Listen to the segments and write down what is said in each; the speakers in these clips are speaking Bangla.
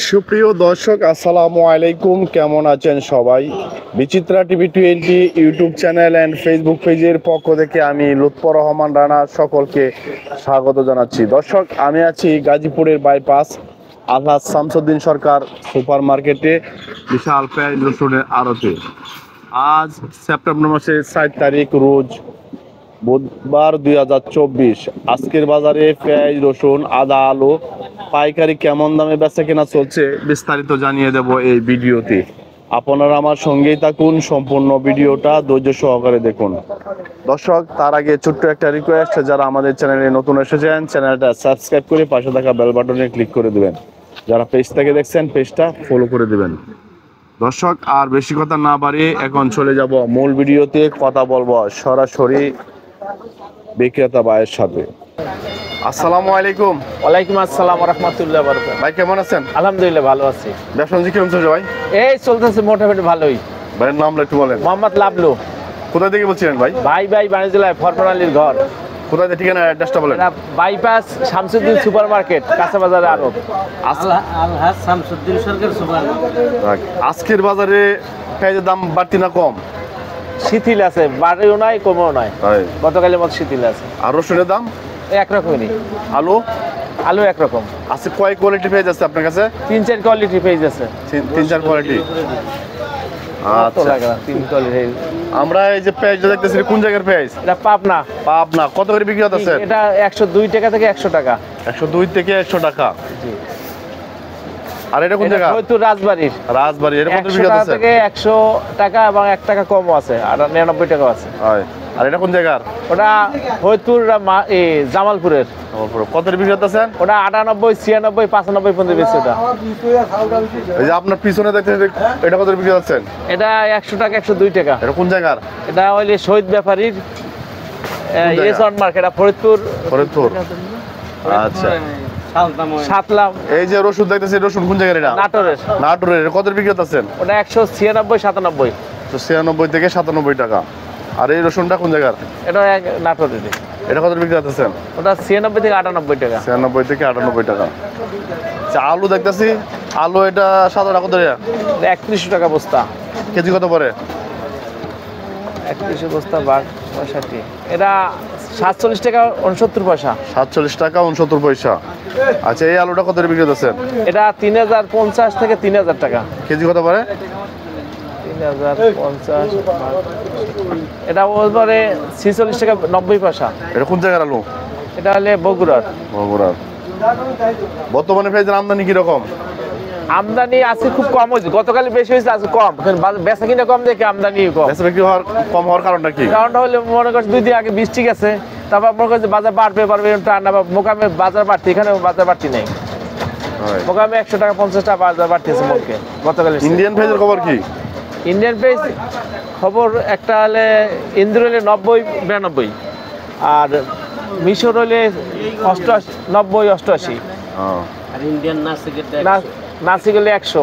সুপ্রিয় দর্শক, আসসালামু আলাইকুম। কেমন আছেন সবাই? Bichitra TV 20 YouTube channel and Facebook পেজের পক্ষ থেকে আমি লুৎফর রহমান রানা সকলকে স্বাগত জানাচ্ছি। দর্শক, আমি আছি গাজীপুরের বাইপাস আলহাজ শামসুদ্দিন সরকার সুপার মার্কেটে, বিশাল পেঁয়াজ রসুনের আড়তে। আজ সেপ্টেম্বর মাসের 4 তারিখ, রোজ বুধবার 2024। আজকের বাজারে পেঁয়াজ, রসুন, আদা, আলু পাইকারি কেমন দামে বেচা কেনা চলছে বিস্তারিত জানিয়ে দেব এই ভিডিওতে। আপনারা আমার সঙ্গেই থাকুন, সম্পূর্ণ ভিডিওটা ধৈর্য সহকারে দেখুন। দর্শক, তার আগে ছোট্ট একটা রিকোয়েস্ট, যারা আমাদের চ্যানেলে নতুন এসেছেন চ্যানেলটা সাবস্ক্রাইব করে পাশে থাকা বেল বাটনে ক্লিক করে দেবেন। যারা পেজ থেকে দেখছেন পেজটা ফলো করে দেবেন। দর্শক, আর বেশি কথা না বাড়িয়ে এখন চলে যাব মূল ভিডিওতে। কথা বলবো সরাসরি বিক্রেতা ভাইয়ের সাথে। আসসালামু আলাইকুম। ওয়ালাইকুম আসসালাম রাহমাতুল্লাহি ওয়া বারাকাতুহু। ভাই কেমন আছেন? আলহামদুলিল্লাহ ভালো আছি। ব্যবসা বাণিজ্য কেমন চলছে ভাই? এই চলতেছে মোটামুটি ভালোই। ভাইয়ের নামটা একটু বলেন। মোহাম্মদ লাবলু। কোথা থেকে বলছিলেন ভাই? ভাই বাণিজ্য জেলায় ফরমালির ঘর। কোথা থেকে, ঠিকানা অ্যাড্রেসটা বলেন। এটা বাইপাস শামসুদ্দিন সুপার মার্কেট, কাঁচা বাজারে আড়ত। আলহাজ শামসুদ্দিন সরকার সুপার মার্কেট। আজকের বাজারে পেঁয়াজের দাম বাড়তি না কম? শিথিল আছে, বাড়িও নাই কমও নাই, গতকালের মতো শিথিল আছে। আর রসুনের দাম একরকমই। আলু আলু একরকম আছে। কয় কোয়ালিটি পেঁয়াজ আছে আপনার কাছে? 3-4 কোয়ালিটি পেজ আছে। 3-4 কোয়ালিটি। আচ্ছা, 3 কোয়ালিটি। আমরা এই যে পেঁয়াজটা দেখতেছি, কোন জায়গার পেঁয়াজ? এটা পাবনা। পাবনা। কত করে বিক্রি হচ্ছে? এটা 102 টাকা থেকে 100 টাকা। 102 থেকে 100 টাকা। জি। আর এটা কোন জায়গা? ফরিদপুর রাজবাড়ির। রাজবাড়ি। এটা কত 100 বিক্রি টাকা হচ্ছে? থেকে 100 টাকা এবং 1 টাকা কমও আছে, আর 99 টাকাও আছে। আর এটা কোন জায়গার? ওটা ফরিদপুর জামালপুরের। কত বিক্রি হচ্ছে? ওটা 98, 96, 95 পর্যন্ত বেশি। ওটা এই যে আপনার পিছনে দেখতেছেন, এটা কত বিক্রি হচ্ছে? এটা 100 টাকা, 102 টাকা। এটা কোন জায়গার? এটা হইলে শহীদ ব্যাপারীর এসন মার্কেট, ফরিদপুর। আচ্ছা, সাতলাম। এই যে রসুন দেখতেছি, রসুন কোন জায়গার? এটা নাটোরের। নাটোরের। কত বিক্রি হচ্ছে? ওটা 196, 97। 96 থেকে 97 টাকা। আর এই রসুনটা কোন জায়গার? এটা নাটোরের। এটা কত বিক্রি হচ্ছে? ওটা 96 থেকে 98 টাকা। 96 থেকে 98 টাকা। আচ্ছা, আলু দেখতেছি, আলু এটা 7 টাকা কত? 31 টাকা বস্তা। কেজি কত পড়ে? 31 বস্তা 62। এটা 47 টাকা 69 পয়সা। 47 টাকা 69 পয়সা। আচ্ছা, এই আলুটা কত বিক্রি হচ্ছে? এটা 3050 থেকে 3000 টাকা। কেজি কত পড়ে? 3050। এটা বলবারে 46 টাকা 90 পয়সা। এটা কোন জায়গার আলু? এটা হলে বগুড়ার। বগুড়ার। বর্তমানে পেঁয়াজের আমদানি কিরকম? আমদানি আজকে খুব কম হয়েছে, গতকালে বেশি হয়েছে, আজকে কম। বেচা কিনা কম দেখে আমদানি কম। বেচা বিক্রি কম হওয়ার কারণটা কি? কারণটা হলে মনে করছে 2 দিন আগে বৃষ্টি গেছে, তারপর মনে করছে বাজার বাড়বে টানা। মোকামে বাজার বাড়তি, এখানে বাজার বাড়তি নেই। মোকামে 100 টাকা 50 টাকা বাজার বাড়তেছে মোটকে গতকালে। ইন্ডিয়ান পেঁয়াজের খবর কি? ইন্ডিয়ান পেজ খবর একটা হলে ইন্দ্র হলে 90-92, আর মিশর হলে 90-88, আর ইন্ডিয়ান নাসিক হলে 100।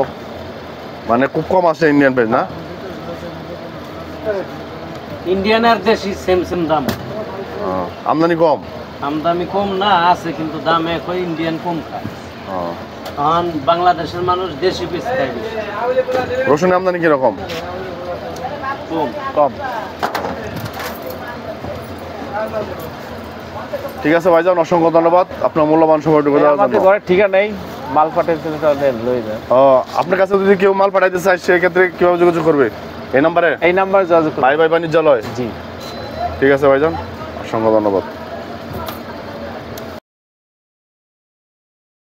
মানে খুব কম আসে ইন্ডিয়ান পেঁয়াজ না? ইন্ডিয়ান আর দেশি সেম দাম। আমদানি কম? আমদানি কম না, আছে কিন্তু দাম একই। ইন্ডিয়ান কম খায়, কারণ বাংলাদেশের মানুষ দেশি পিস খায় বেশি। রসুনের আমদানি কিরকম? কম। ঠিক আছে ভাইজান, অসংখ্য ধন্যবাদ। আপনার মূল্যবান সময়টুকু দেওয়ার জন্য। আমাদের ঘরে ঠিকা নেই, মাল পাঠাইতে লই যায়। আপনার কাছে যদি কেউ মাল পাঠাইতে চায় সেক্ষেত্রে কিভাবে যোগাযোগ করবে? এই নাম্বারে? এই নাম্বারে যোগাযোগ করুন। ভাই বাণিজ্যালয়। জি। ঠিক আছে ভাইজান, অসংখ্য ধন্যবাদ।